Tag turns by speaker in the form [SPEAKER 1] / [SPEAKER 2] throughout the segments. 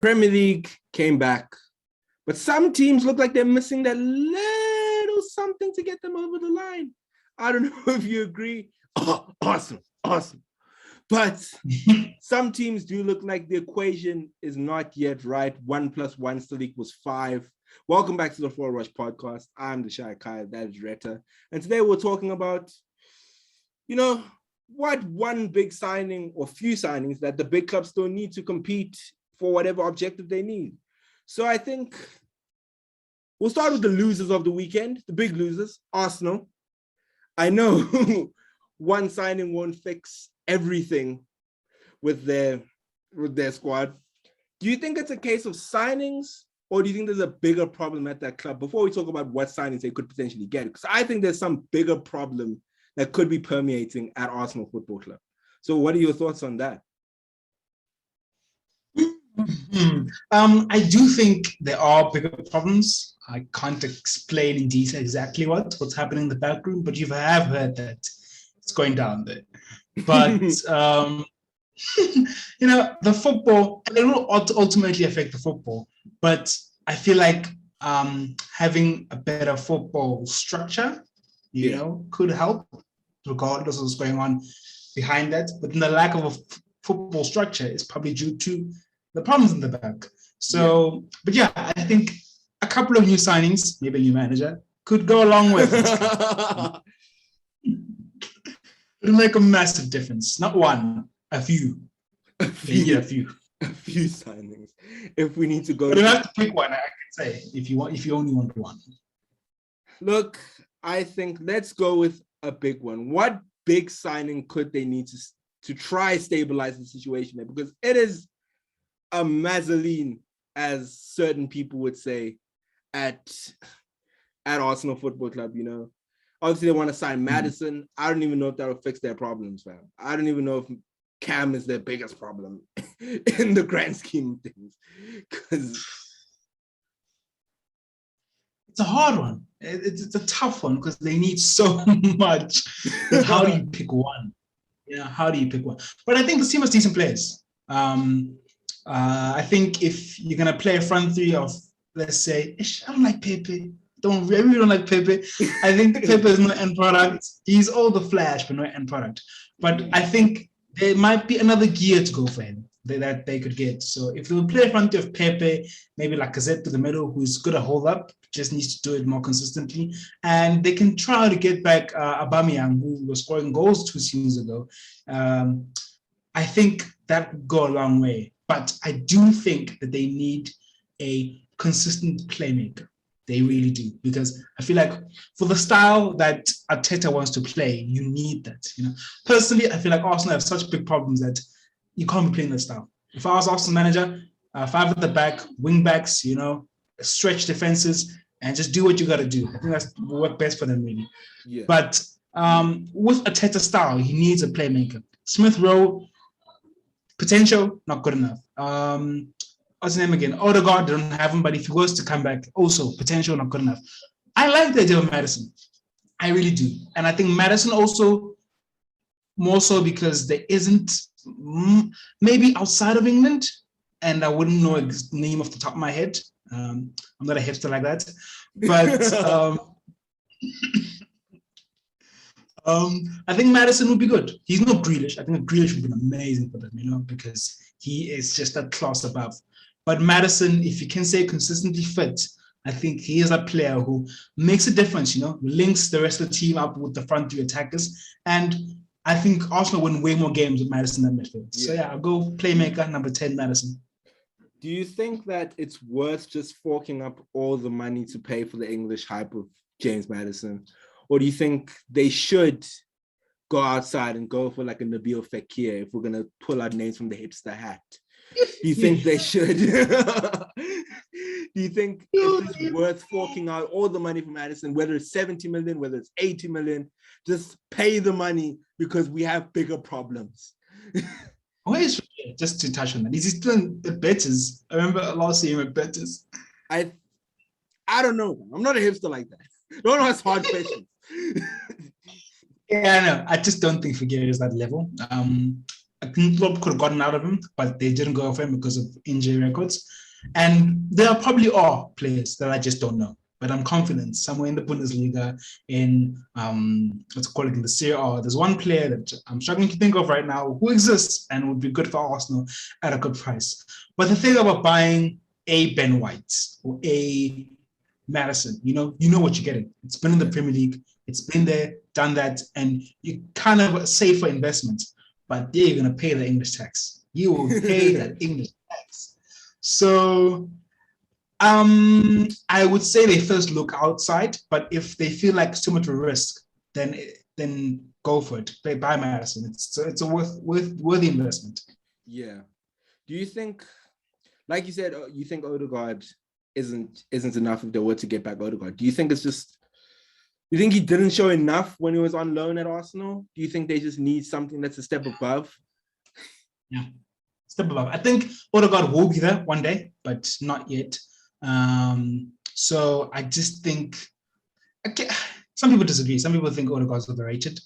[SPEAKER 1] Premier League came back, but some teams look like they're missing that little something to get them over the line. I don't know if you agree. Oh, awesome. But some teams do look like the equation is not yet right. 1+1 still equals 5. Welcome back to the Full Rush podcast. I'm TheShyKai, that is Retha. And today we're talking about, what one big signing or few signings that the big clubs still need to compete for whatever objective they need. So I think we'll start with the losers of the weekend, the big losers, Arsenal. I know one signing won't fix everything with their squad. Do you think it's a case of signings, or do you think there's a bigger problem at that club? Before we talk about what signings they could potentially get, because I think there's some bigger problem that could be permeating at Arsenal Football Club. So what are your thoughts on that?
[SPEAKER 2] I do think there are bigger problems. I can't explain in detail exactly what's happening in the back room, but you have heard that it's going down there. But the football, it will ultimately affect the football. But I feel like having a better football structure, could help, regardless of what's going on behind that. But the lack of a football structure is probably due to the problems in the back. So, But yeah, I think a couple of new signings, maybe a new manager, could go a long way. It'll make a massive difference. Not one, a few. A few
[SPEAKER 1] signings. If we need to go,
[SPEAKER 2] but you have to pick one. I can say if you only want one.
[SPEAKER 1] Look, I think let's go with a big one. What big signing could they need to try stabilize the situation there? Because it is a mazzoline, as certain people would say, at Arsenal Football Club. Obviously they want to sign Maddison. I don't even know if that will fix their problems, fam. I don't even know if Cam is their biggest problem in the grand scheme of things, because
[SPEAKER 2] it's a hard one. It's a tough one because they need so much. How do you pick one? How do you pick one? But I think the team has decent players. I think if you're gonna play a front three of, let's say, I don't like Pepe. I really don't like Pepe. I think Pepe is not end product. He's all the flash, but not end product. But I think there might be another gear to go for him that they could get. So if they would play in front of Pepe, maybe like Lacazette to the middle, who's good at hold up, just needs to do it more consistently. And they can try to get back Aubameyang, who was scoring goals 2 seasons ago. I think that would go a long way. But I do think that they need a consistent playmaker. They really do, because I feel like for the style that Arteta wants to play, you need that. Personally, I feel like Arsenal have such big problems that you can't be playing that style. If I was Arsenal manager, 5 at the back, wing backs, stretch defenses, and just do what you got to do. I think that's what best for them, really. Yeah. But with Arteta style, he needs a playmaker. Smith Rowe, potential, not good enough. What's his name again? Odegaard, they don't have him, but if he was to come back, also potential, not good enough. I like the idea of Maddison. I really do. And I think Maddison also, more so because there isn't, maybe outside of England, and I wouldn't know his name off the top of my head. I'm not a hipster like that. But I think Maddison would be good. He's not Grealish. I think Grealish would be amazing for them, because he is just that class above. But Maddison, if you can say consistently fit, I think he is a player who makes a difference, links the rest of the team up with the front 3 attackers. And I think Arsenal win way more games with Maddison than midfield. Yeah. So I'll go playmaker number 10, Maddison.
[SPEAKER 1] Do you think that it's worth just forking up all the money to pay for the English hype of James Maddison? Or do you think they should go outside and go for like a Nabil Fekir if we're going to pull out names from the hipster hat? Do you think they should? Do you think it's worth forking out all the money from Maddison, whether it's 70 million, whether it's 80 million, just pay the money because we have bigger problems?
[SPEAKER 2] Just to touch on that, is he still at Betis? I remember last year at Betis.
[SPEAKER 1] I don't know. I'm not a hipster like that. Don't ask hard questions.
[SPEAKER 2] Yeah, I know. I just don't think Fekir is that level. I think Klopp could have gotten out of him, but they didn't go for him because of injury records. And there probably are players that I just don't know. But I'm confident somewhere in the Bundesliga, in let's call it in the Serie A, there's one player that I'm struggling to think of right now who exists and would be good for Arsenal at a good price. But the thing about buying a Ben White or a Madison, you know what you're getting. It's been in the Premier League, it's been there, done that, and you kind of a safer investment. But you're going to pay the English tax. You will pay that English tax. So I would say they first look outside, but if they feel like it's too much of a risk, then go for it. Buy Madison. It's a worthy investment.
[SPEAKER 1] Yeah. Do you think, like you said, you think Odegaard isn't enough if they were to get back Odegaard? Do you think it's just, you think he didn't show enough when he was on loan at Arsenal? Do you think they just need something that's a step above?
[SPEAKER 2] Yeah, step above. I think Odegaard will be there one day, but not yet. So I just think, some people disagree. Some people think Odegaard's overrated.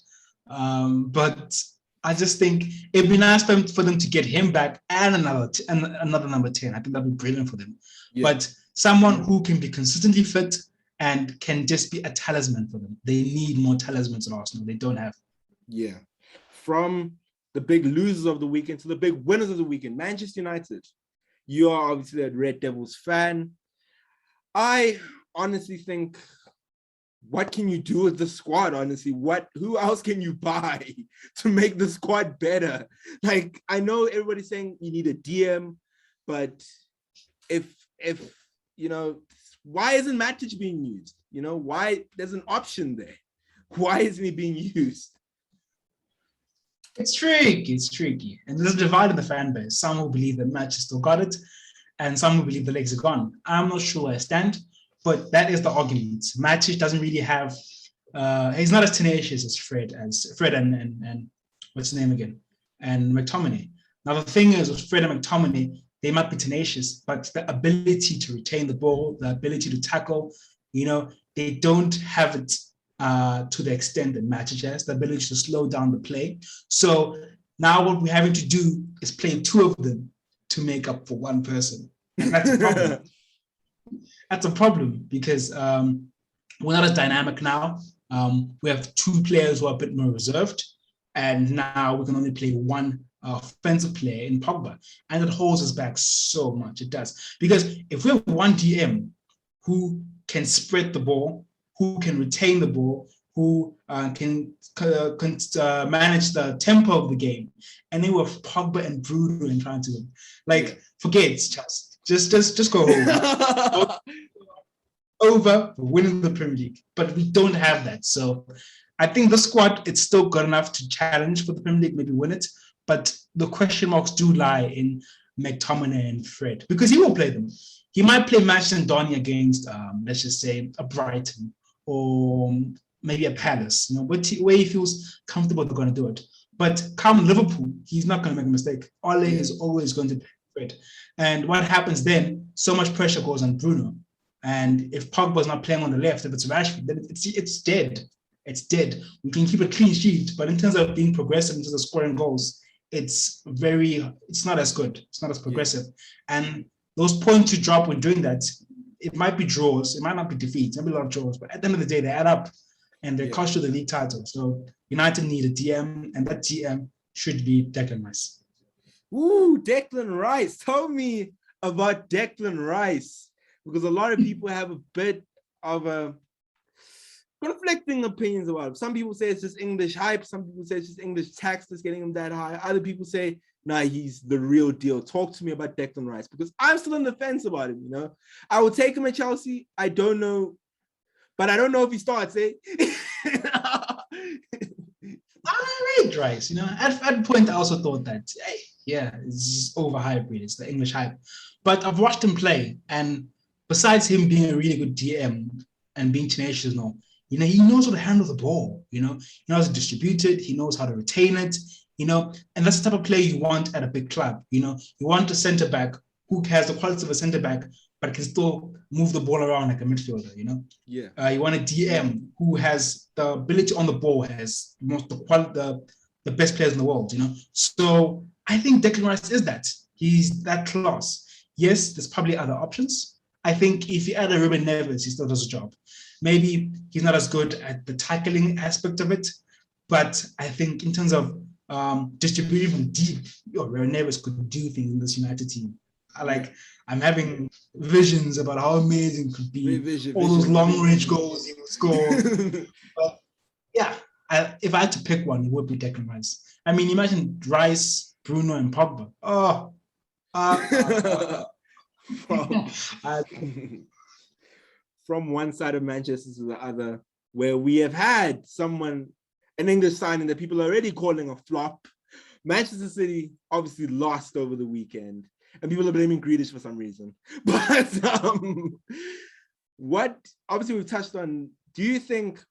[SPEAKER 2] But I just think it'd be nice for them to get him back and another number 10. I think that'd be brilliant for them. Yeah. But someone who can be consistently fit and can just be a talisman for them. They need more talismans in Arsenal. They don't have.
[SPEAKER 1] Yeah. From the big losers of the weekend to the big winners of the weekend, Manchester United. You are obviously a Red Devils fan. I honestly think, what can you do with the squad, honestly? Who else can you buy to make the squad better? Like, I know everybody's saying you need a DM, but if you know, why isn't Matic being used? You know, why there's an option there? Why isn't he being used?
[SPEAKER 2] It's tricky. And there's a divide in the fan base. Some will believe that Matic still got it, and some will believe the legs are gone. I'm not sure where I stand, but that is the argument. Matic doesn't really have, he's not as tenacious as Fred and what's his name again? And McTominay. Now, the thing is with Fred and McTominay, they might be tenacious, but the ability to retain the ball, the ability to tackle, you know, they don't have it to the extent that Matic has, the ability to slow down the play. So now what we're having to do is play two of them to make up for one person. And that's a problem. That's a problem because we're not as dynamic now. We have two players who are a bit more reserved, and now we can only play one offensive player in Pogba, and it holds us back so much. It does, because if we have one DM who can spread the ball, who can retain the ball, who can manage the tempo of the game, and then with Pogba and Bruno in trying to forget just go home. Over winning the Premier League, but we don't have that. So I think the squad, it's still good enough to challenge for the Premier League, maybe win it. But the question marks do lie in McTominay and Fred, because he will play them. He might play Manchester and Donny against, let's just say, a Brighton or maybe a Palace, you know, where he feels comfortable they're going to do it. But come Liverpool, he's not going to make a mistake. Ole is always going to play Fred. And what happens then, so much pressure goes on Bruno. And if Pogba's not playing on the left, if it's Rashford, then it's dead. It's dead. We can keep a clean sheet, but in terms of being progressive, in terms of scoring goals, it's not as good. It's not as progressive. And those points you drop when doing that, it might be draws, it might not be defeats, it might be a lot of draws, but at the end of the day, they add up and they cost you the league title. So United need a DM, and that DM should be Declan Rice.
[SPEAKER 1] Ooh, Declan Rice. Tell me about Declan Rice, because a lot of people have a bit of a conflicting opinions about it. Some people say it's just English hype. Some people say it's just English tax that's getting him that high. Other people say, nah, he's the real deal. Talk to me about Declan Rice, because I'm still on the fence about him, you know. I would take him at Chelsea. I don't know, but I don't know if he starts, eh?
[SPEAKER 2] I rate Rice, you know. At point, I also thought that, hey, yeah, it's just overhyped, really. It's the English hype. But I've watched him play, and besides him being a really good DM and being tenacious, you know, he knows how to handle the ball, you know. He knows how to distribute it. He knows how to retain it, you know. And that's the type of player you want at a big club, you know. You want a centre-back who has the quality of a centre-back, but can still move the ball around like a midfielder, you know. Yeah. You want a DM who has the ability on the ball, has the the best players in the world, So I think Declan Rice is that. He's that class. Yes, there's probably other options. I think if you add a Ruben Neves, he still does a job. Maybe he's not as good at the tackling aspect of it, but I think in terms of distributing from deep, Ruben Neves could do things in this United team. I'm having visions about how amazing it could be. Those long-range goals he would score. But yeah, if I had to pick one, it would be Declan Rice. I mean, imagine Rice, Bruno, and Pogba.
[SPEAKER 1] From one side of Manchester to the other, where we have had an English signing that people are already calling a flop. Manchester City obviously lost over the weekend, and people are blaming Grealish for some reason. But obviously we've touched on, do you think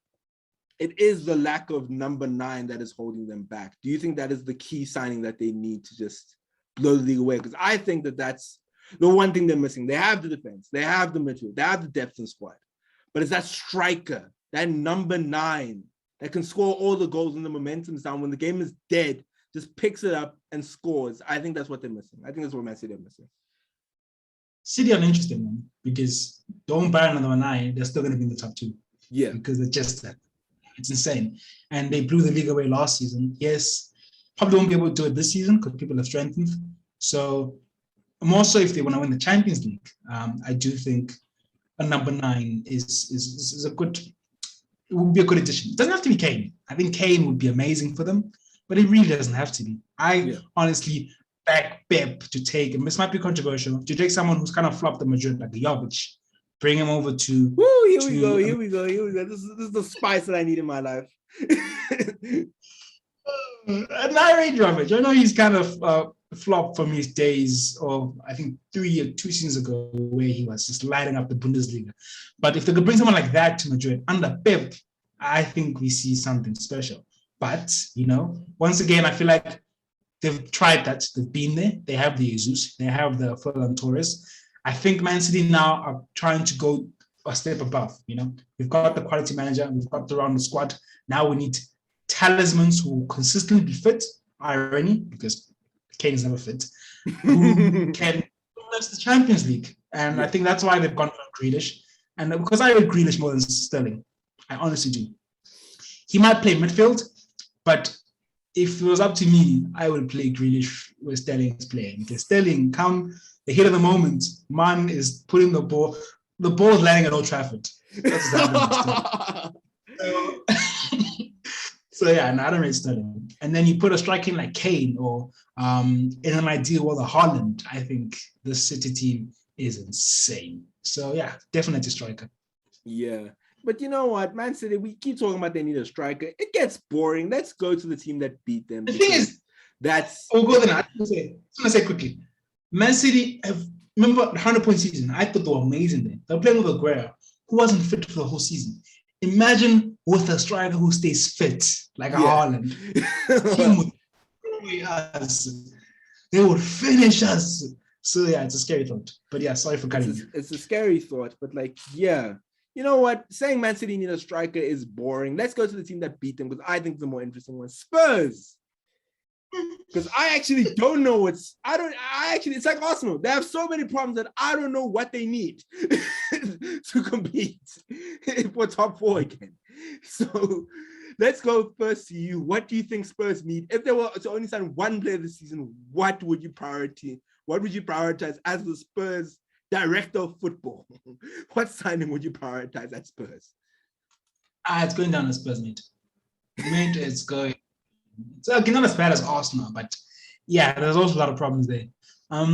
[SPEAKER 1] it is the lack of number 9 that is holding them back? Do you think that is the key signing that they need to just blow the league away? Because I think that's the one thing they're missing. They have the defense, they have the midfield, they have the depth in squad, but it's that striker, that number 9 that can score all the goals when the momentum's down, when the game is dead, just picks it up and scores. I think that's what they're missing. I think that's what Man City are missing.
[SPEAKER 2] City are an interesting one because don't buy another 9, they're still going to be in the top 2.
[SPEAKER 1] Yeah,
[SPEAKER 2] because they're just that. It's insane. And they blew the league away last season. Yes, probably won't be able to do it this season because people have strengthened. So more so if they want to win the Champions League, I do think a number 9 is a good, it would be a good addition. It doesn't have to be Kane. I think Kane would be amazing for them, but it really doesn't have to be. Honestly back Pep to take, and this might be controversial, to take someone who's kind of flopped the Madrid, like Jovic, bring him over to.
[SPEAKER 1] Here we go. This is the spice that I need in my life.
[SPEAKER 2] And I rate Jovic. I know he's kind of flopped from his days of, I think, 3 or 2 seasons ago, where he was just lighting up the Bundesliga. But if they could bring someone like that to Madrid under Pep, I think we see something special. But, once again, I feel like they've tried that. They've been there. They have the Jesus. They have the Ferran Torres. I think Man City now are trying to go a step above. We've got the quality manager. We've got the round squad. Now we need talismans who will consistently be fit. Irony, because Kane's never fit. Who can win the Champions League. And I think that's why they've gone for Grealish. And because I rate Grealish more than Sterling. I honestly do. He might play midfield, but if it was up to me, I would play Grealish where Sterling is playing. Because Sterling, the hit of the moment, man is putting the ball is landing at Old Trafford. That's so yeah, and I don't rate Sterling. And then you put a striker in like Kane or in an ideal world, Haaland. I think the City team is insane. So yeah, definitely striker.
[SPEAKER 1] Yeah. But you know what, Man City, we keep talking about they need a striker. It gets boring. Let's go to the team that beat them.
[SPEAKER 2] The thing is, we'll go there. I just want to say quickly, Man City remember the 100-point season. I thought they were amazing then. They were playing with Aguero, who wasn't fit for the whole season. Imagine with a striker who stays fit, like a Haaland. Team would destroy us. They would finish us. So yeah, it's a scary thought. But yeah, sorry for cutting you.
[SPEAKER 1] It's a scary thought, but you know what? Saying Man City need a striker is boring. Let's go to the team that beat them because I think the more interesting one, Spurs. Because I actually don't know it's like Arsenal. They have so many problems that I don't know what they need to compete for top 4 again. So let's go first to you. What do you think Spurs need? If they were to only sign one player this season, what would you prioritize as the Spurs director of football? What signing would you prioritize at Spurs?
[SPEAKER 2] It's going down as Spurs mate. It's going. It's not as bad as Arsenal, but yeah, there's also a lot of problems there. I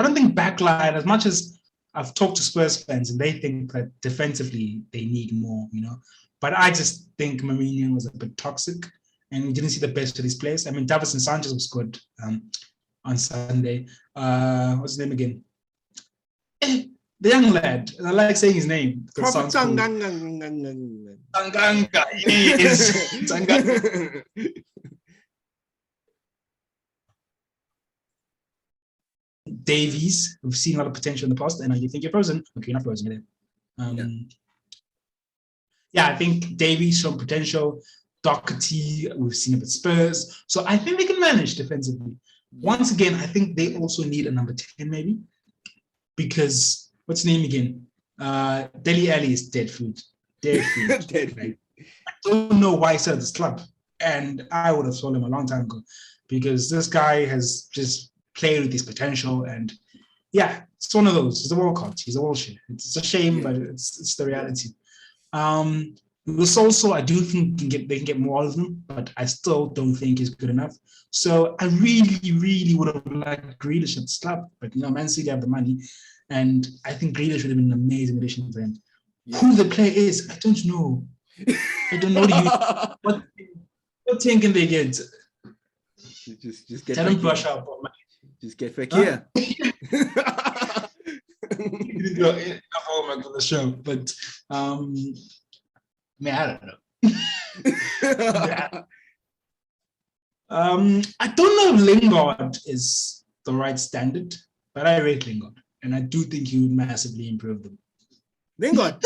[SPEAKER 2] don't think backline, as much as I've talked to Spurs fans and they think that defensively they need more, but I just think Mourinho was a bit toxic and we didn't see the best of his players. I mean, Davinson Sanchez was good on Sunday. What's his name again? The young lad. I like saying his name. Tanganga. Yes. Tanganga. Davies, we've seen a lot of potential in the past. And you think you're frozen? Okay, you're not frozen. I think Davies showed potential. Doherty, we've seen it with Spurs. So I think they can manage defensively. Once again, I think they also need a number 10 maybe, because what's the name again? Dele Alli is dead food. Dead food.
[SPEAKER 1] Dead
[SPEAKER 2] food. I don't know why he started this club, and I would have sold him a long time ago, because this guy has just played with his potential, and yeah, it's one of those. He's a walcott. He's a Walsh. It's a shame, but it's the reality. This also, I do think they can get more out of him, but I still don't think he's good enough. So I really, really would have liked Grealish at the club, but Man City have the money, and I think Grealish would have been an amazing addition for him. Yeah. Who the player is, I don't know. I don't know. What team can they get?
[SPEAKER 1] Just get.
[SPEAKER 2] Tell them brush up.
[SPEAKER 1] Just get Fekir.
[SPEAKER 2] Enough for the show, but I don't know. I don't know if Lingard is the right standard, but I rate Lingard, and I do think he would massively improve them.
[SPEAKER 1] Lingard.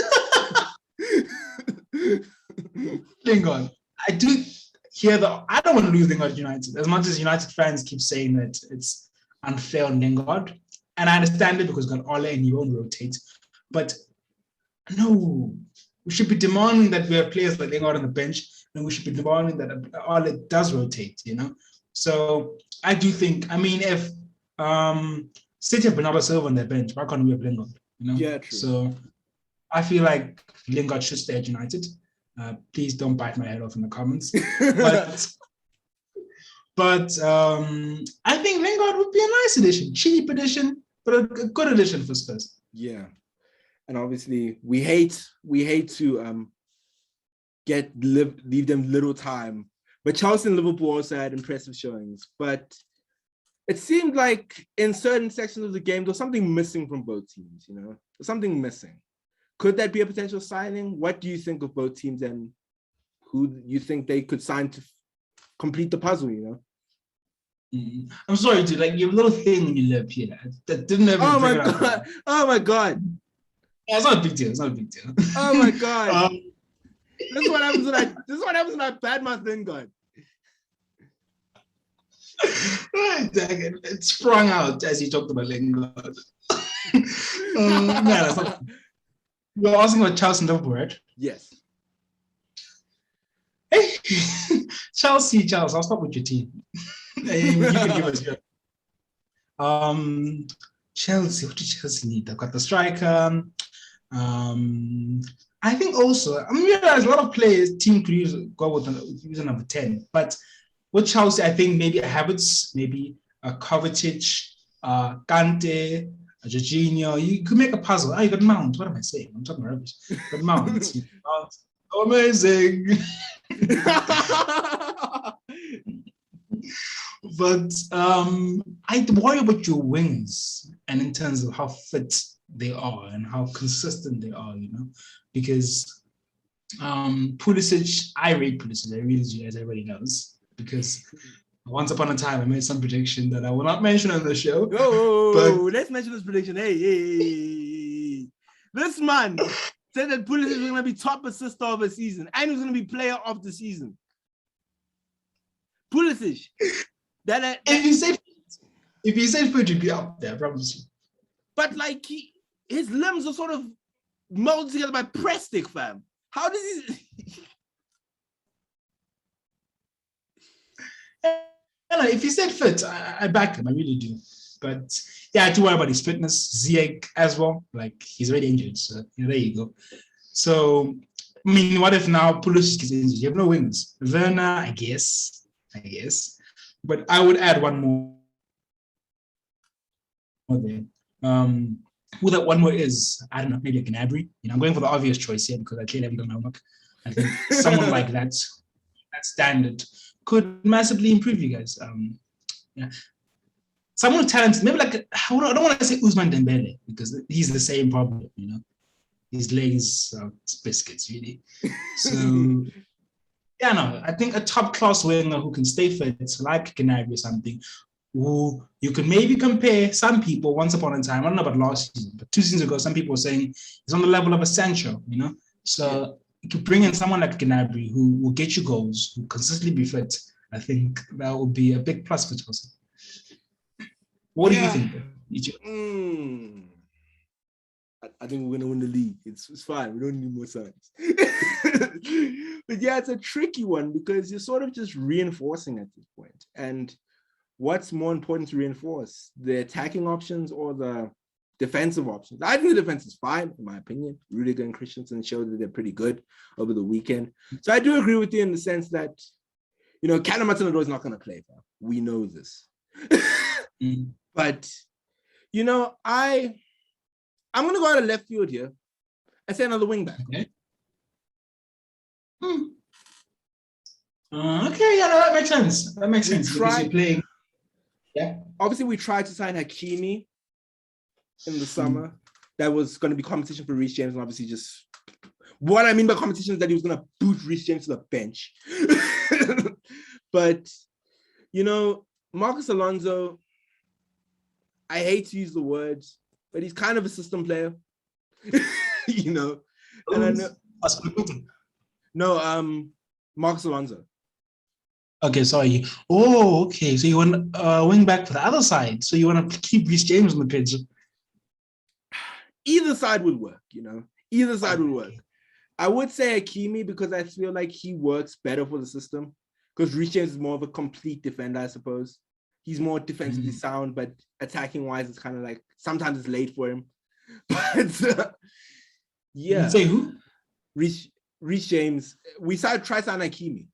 [SPEAKER 2] Lingard. I do hear I don't want to lose Lingard United. As much as United fans keep saying that it's unfair on Lingard, and I understand it because we've got Ole and you won't rotate, but no, we should be demanding that we have players like Lingard on the bench, and we should be demanding that Ole does rotate, So I do think, if City have Bernardo Silva on their bench, why can't we have Lingard?
[SPEAKER 1] Yeah, true.
[SPEAKER 2] So I feel like Lingard should stay at United. Please don't bite my head off in the comments. But I think Lingard would be a nice addition, cheap addition, but a good addition for Spurs.
[SPEAKER 1] Yeah, and obviously we hate to leave them little time. But Chelsea and Liverpool also had impressive showings. But it seemed like in certain sections of the game, there was something missing from both teams. There's something missing. Could that be a potential signing? What do you think of both teams, and who you think they could sign to complete the puzzle?
[SPEAKER 2] I'm sorry, dude. Like, you have a little thing when you live here that didn't ever.
[SPEAKER 1] Oh my god! Oh my god!
[SPEAKER 2] Yeah, it's not a big deal. It's not a big deal.
[SPEAKER 1] Oh my god! This is what happens when I badmouth Lingard.
[SPEAKER 2] It sprung out as you talked about Lingard. You're asking about Chelsea and Liverpool, right?
[SPEAKER 1] Yes.
[SPEAKER 2] Hey, Chelsea. I'll start with your team. You can give us your. Chelsea. What do Chelsea need? They've got the striker. I think also, realize a lot of players team could go with using number 10, but with Chelsea, I think maybe Havertz, maybe Kovacic, Kante, Jorginho. You could make a puzzle. You got Mount. What am I saying? I'm talking rubbish. But Mount. Amazing. But I worry about your wings, and in terms of how fit they are and how consistent they are, because Pulisic, I rate Pulisic, I really do, as everybody knows, because once upon a time I made some prediction that I will not mention on the show.
[SPEAKER 1] Let's mention this prediction. Hey. This man said that Pulisic was going to be top assister of the season and he was going to be player of the season. Pulisic.
[SPEAKER 2] If you say Pulisic, you'd be up there, I promise you.
[SPEAKER 1] But like his limbs are sort of molded together by press stick, fam. How does he?
[SPEAKER 2] If he said fit, I back him. I really do. But yeah, I do worry about his fitness. Ziyech as well. Like, he's already injured. So there you go. So what if now Pulisic is injured? You have no wings. Werner, I guess. But I would add one more there. Who that one more is, I don't know, maybe a Gnabry. I'm going for the obvious choice here because I clearly haven't done my homework. I think someone like that standard could massively improve you guys. Someone with talent, maybe like, I don't want to say Ousmane Dembele because he's the same problem, His legs are biscuits, really. So, I think a top-class winger who can stay fit, like Gnabry or something, who you could maybe compare. Some people, once upon a time, I don't know about last season, but 2 seasons ago, some people were saying he's on the level of a Sancho, So to bring in someone like Gnabry who will get you goals, who consistently be fit, I think that would be a big plus for Chelsea. What do you think?
[SPEAKER 1] I think we're gonna win the league. It's fine. We don't need more signs. But yeah, it's a tricky one because you're sort of just reinforcing at this point. And what's more important to reinforce, the attacking options or the defensive options? I think the defense is fine, in my opinion. Rudiger and Christensen showed that they're pretty good over the weekend. So I do agree with you in the sense that, you know, Callum Hudson-Odoi is not going to play. We know this. But, you know, I'm going to go out of left field here and say another wing back.
[SPEAKER 2] Okay. Okay, yeah, that makes sense. That makes sense. Because you're playing. Yeah.
[SPEAKER 1] Obviously, we tried to sign Hakimi in the summer. That was going to be competition for Reece James, and obviously just what I mean by competition is that he was going to boot Reece James to the bench. But, you know, Marcus Alonso, I hate to use the words, but he's kind of a system player, you know. And I know, Marcus Alonso.
[SPEAKER 2] Okay, sorry. Oh, okay. So you want wing back for the other side. So you want to keep Reece James on the pitch.
[SPEAKER 1] Either side would work, you know. Either side would work. I would say Hakimi because I feel like he works better for the system. Because Reece James is more of a complete defender, I suppose. He's more defensively sound, but attacking-wise, it's kind of like sometimes it's late for him. But yeah.
[SPEAKER 2] You say who?
[SPEAKER 1] Reece James. We tried signing Hakimi.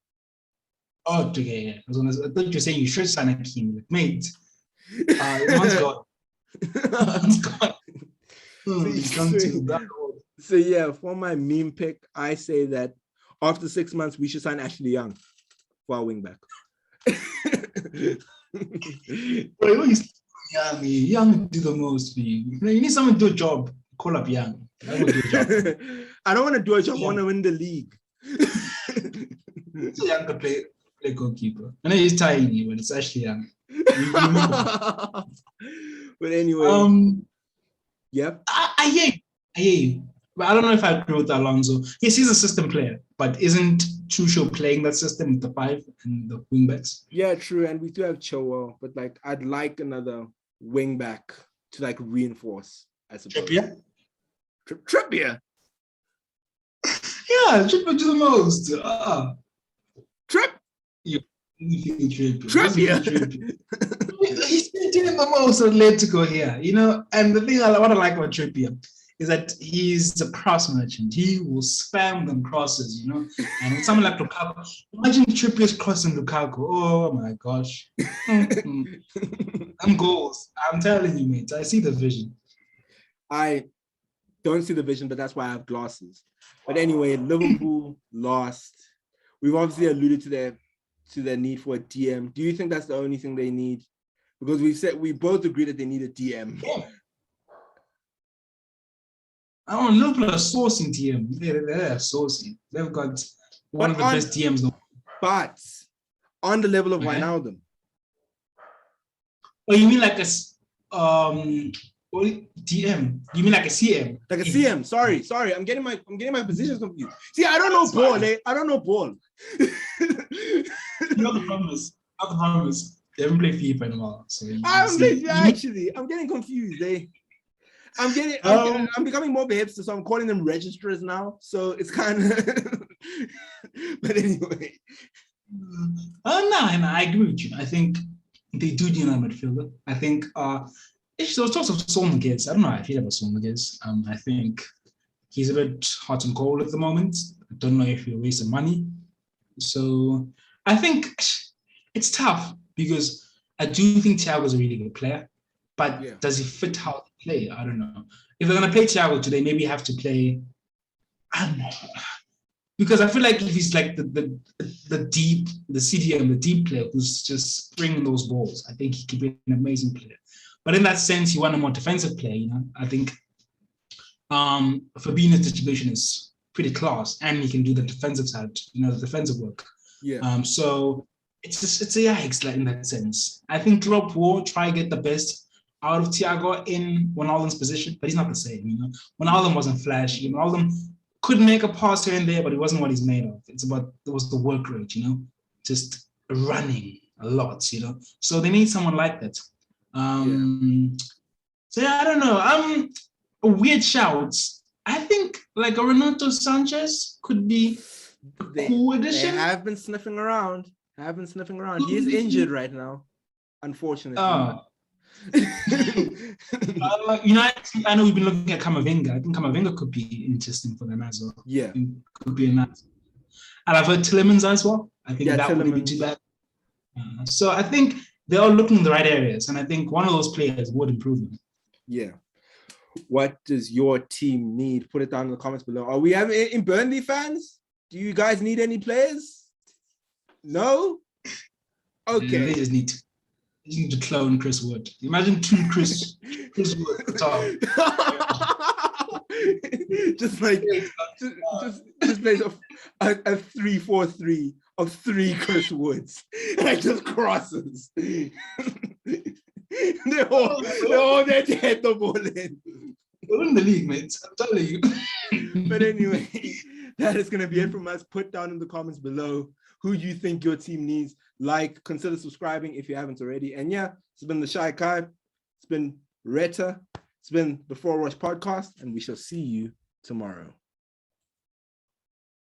[SPEAKER 2] Oh, okay. Yeah. I thought you were saying you should sign Hakimi. Like, mate, man's gone. Man's gone.
[SPEAKER 1] So yeah, for my meme pick, I say that after 6 months, we should sign Ashley Young for our wing back.
[SPEAKER 2] Young do the most for you. You need someone to do a job. Call up Young. I
[SPEAKER 1] don't want to do a job. I want to win the league.
[SPEAKER 2] So Young can play goalkeeper. I know he's tiny, but it's actually Young.
[SPEAKER 1] But anyway, yep.
[SPEAKER 2] I hear you. But I don't know if I agree with Alonso. Yes, he's a system player, but isn't Tuchel playing that system with the 5 and the wing backs?
[SPEAKER 1] Yeah, true. And we do have Chilwell, but like I'd like another wing back to like reinforce, I suppose.
[SPEAKER 2] Trippier?
[SPEAKER 1] Trippier?
[SPEAKER 2] Yeah, Trippier do the most. Trippier. He's been doing the most on Atletico here, you know. And the thing I want to like about Trippier is that he's a cross merchant. He will spam them crosses, you know. And with someone like Lukaku, imagine Trippier's crossing Lukaku. Oh my gosh. Them goals. I'm telling you, mate. I see the vision.
[SPEAKER 1] I don't see the vision, but that's why I have glasses. But anyway, Liverpool lost. We've obviously alluded to their need for a DM. Do you think that's the only thing they need? Because we both agree that they need a DM.
[SPEAKER 2] Yeah. I don't know, Liverpool are sourcing DM. They're sourcing. They've got one of the best DMs.
[SPEAKER 1] But on the level of Wijnaldum.
[SPEAKER 2] Oh, you mean like a DM? You mean like a CM?
[SPEAKER 1] Like a CM. Sorry. I'm getting my positions confused. See, I don't know ball. I don't know ball.
[SPEAKER 2] Not the promise. They haven't played FIFA in a while. So
[SPEAKER 1] actually. I'm getting confused. I'm becoming more of a hipster, so I'm calling them registrars now. So it's kind of, but anyway.
[SPEAKER 2] No, I agree with you. I think they do need a midfielder. I think there was talks of Solmagez. I don't know how I feel about Solmagez. I think he's a bit hot and cold at the moment. I don't know if he'll raise some money. So I think it's tough because I do think Thiago's a really good player, but does he fit how they play? I don't know. If they're going to play Thiago today, maybe have to play, I don't know. Because I feel like if he's like the CDM, the deep player who's just springing those balls, I think he could be an amazing player. But in that sense, you want a more defensive player, you know. I think Fabinho's distribution is pretty class, and he can do the defensive side, you know, the defensive work.
[SPEAKER 1] Yeah.
[SPEAKER 2] So it's a yikes like in that sense. I think Klopp will try to get the best out of Thiago in Wijnaldum's position, but he's not the same, you know. Wijnaldum wasn't flashy. Wijnaldum could make a pass here and there, but it wasn't what he's made of. It was the work rate, just running a lot, So they need someone like that. So yeah, I don't know. A weird shout. I think like a Renato Sanchez could be a cool addition.
[SPEAKER 1] They have been sniffing around. He is injured right now, unfortunately.
[SPEAKER 2] I know we've been looking at Camavinga. I think Camavinga could be interesting for them as well.
[SPEAKER 1] Yeah.
[SPEAKER 2] Could be a nice. And I've heard Tillemans as well. I think that wouldn't be too bad. So I think they're all looking in the right areas. And I think one of those players would improve them.
[SPEAKER 1] Yeah. What does your team need? Put it down in the comments below. Are we having in Burnley fans? Do you guys need any players? No? Okay.
[SPEAKER 2] They just need to clone Chris Wood. Imagine two Chris Wood at the top.
[SPEAKER 1] just play a 3-4-3 of 3 Chris Woods. Like just crosses. They're all there to head the ball in.
[SPEAKER 2] We're in the league, mate. I'm telling you.
[SPEAKER 1] But anyway, that is going to be it from us. Put down in the comments below who you think your team needs. Like, consider subscribing if you haven't already. And yeah, it's been the TheShyKai. It's been Retha. It's been the 4 Rush podcast. And we shall see you tomorrow.